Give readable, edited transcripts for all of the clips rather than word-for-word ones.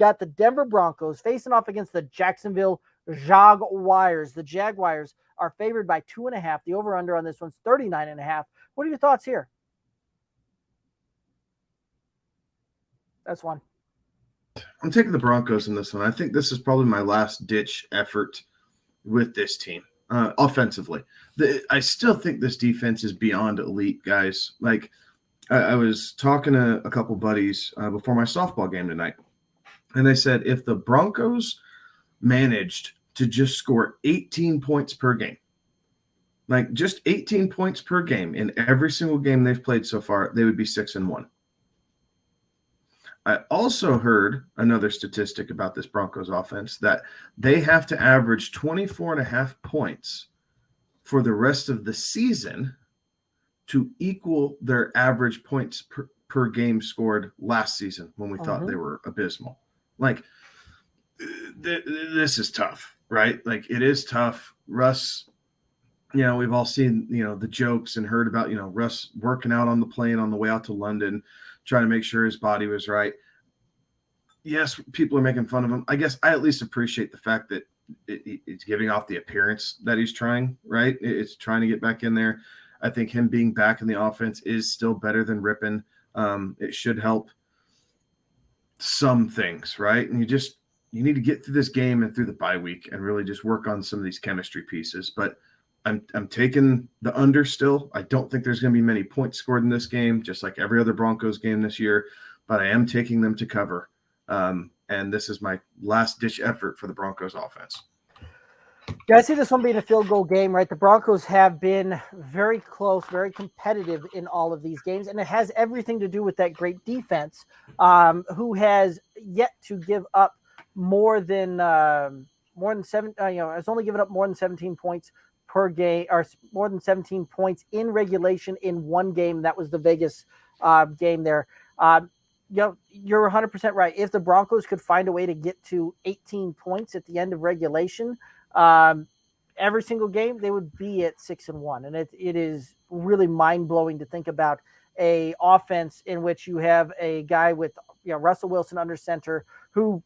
got the Denver Broncos facing off against the Jacksonville Jaguars. The Jaguars are favored by 2.5. The over-under on this one's 39.5. What are your thoughts here? That's one. I'm taking the Broncos in this one. I think this is probably my last-ditch effort with this team offensively. I still think this defense is beyond elite, guys. Like, I was talking to a couple buddies before my softball game tonight, and they said if the Broncos managed to just score 18 points per game, like just 18 points per game in every single game they've played so far, they would be 6-1. I also heard another statistic about this Broncos offense that they have to average 24.5 points for the rest of the season to equal their average points per game scored last season when we thought they were abysmal. Like, this is tough, right? Like, it is tough. Russ, we've all seen, the jokes and heard about, Russ working out on the plane on the way out to London, trying to make sure his body was right. Yes, people are making fun of him. I guess I at least appreciate the fact that it's giving off the appearance that he's trying, right? It's trying to get back in there. I think him being back in the offense is still better than Rippon. It should help some things, right? And you need to get through this game and through the bye week and really just work on some of these chemistry pieces. But I'm taking the under still. I don't think there's going to be many points scored in this game, just like every other Broncos game this year. But I am taking them to cover. And this is my last-ditch effort for the Broncos offense. Yeah, I see this one being a field goal game, right? The Broncos have been very close, very competitive in all of these games, and it has everything to do with that great defense, who has yet to give up more than seven. Has only given up more than 17 points per game, or more than 17 points in regulation in one game. That was the Vegas game there. You're 100% right. If the Broncos could find a way to get to 18 points at the end of regulation, every single game, they would be at 6-1. And it is really mind-blowing to think about a offense in which you have a guy with Russell Wilson under center who,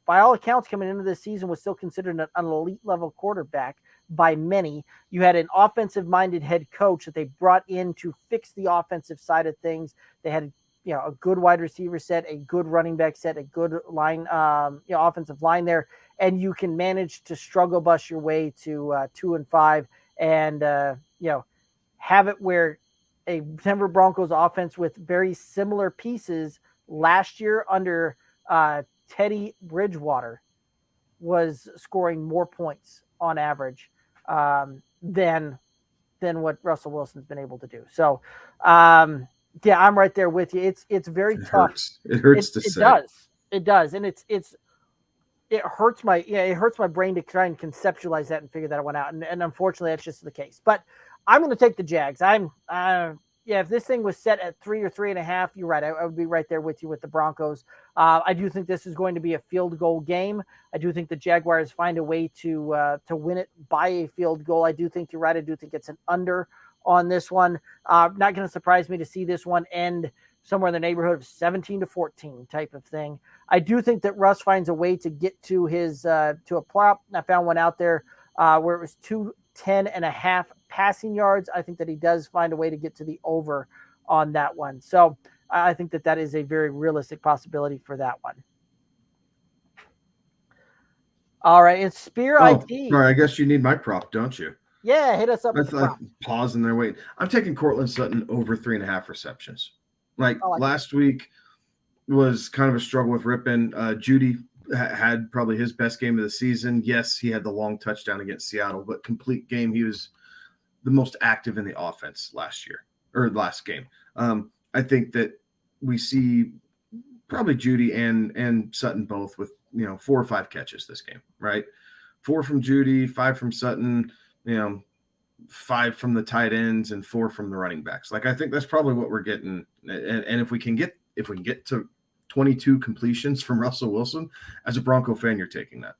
by all accounts coming into this season was still considered an elite level quarterback by many. You had an offensive-minded head coach that they brought in to fix the offensive side of things. They had a good wide receiver set, a good running back set, a good line, offensive line there, and you can manage to struggle bus your way to 2-5, and have it where a Denver Broncos offense with very similar pieces last year under Teddy Bridgewater was scoring more points on average than what Russell Wilson's been able to do. So. Yeah, I'm right there with you. It's very tough. It hurts to say. It does, and it hurts my brain to try and conceptualize that and figure that one out. And unfortunately, that's just the case. But I'm going to take the Jags. If this thing was set at 3 or 3.5, you're right. I would be right there with you with the Broncos. I do think this is going to be a field goal game. I do think the Jaguars find a way to win it by a field goal. I do think you're right. I do think it's an under on this one. Not going to surprise me to see this one end somewhere in the neighborhood of 17-14 type of thing. I do think that Russ finds a way to get to his to a prop. I found one out there where it was 210.5 passing yards. I think that he does find a way to get to the over on that one. So I think that is a very realistic possibility for that one. All right, it's Spear IT. Sorry, I guess you need my prop, don't you? Yeah, hit us up. That's like pausing there. Wait, I'm taking Cortland Sutton over 3.5 receptions. Like last week was kind of a struggle with Rippon. Judy had probably his best game of the season. Yes, he had the long touchdown against Seattle, but complete game. He was the most active in the offense last game. I think that we see probably Judy and Sutton both with 4 or 5 catches this game, right? 4 from Judy, 5 from Sutton. 5 from the tight ends and 4 from the running backs. Like, I think that's probably what we're getting. And if we can get to 22 completions from Russell Wilson, as a Bronco fan, you're taking that.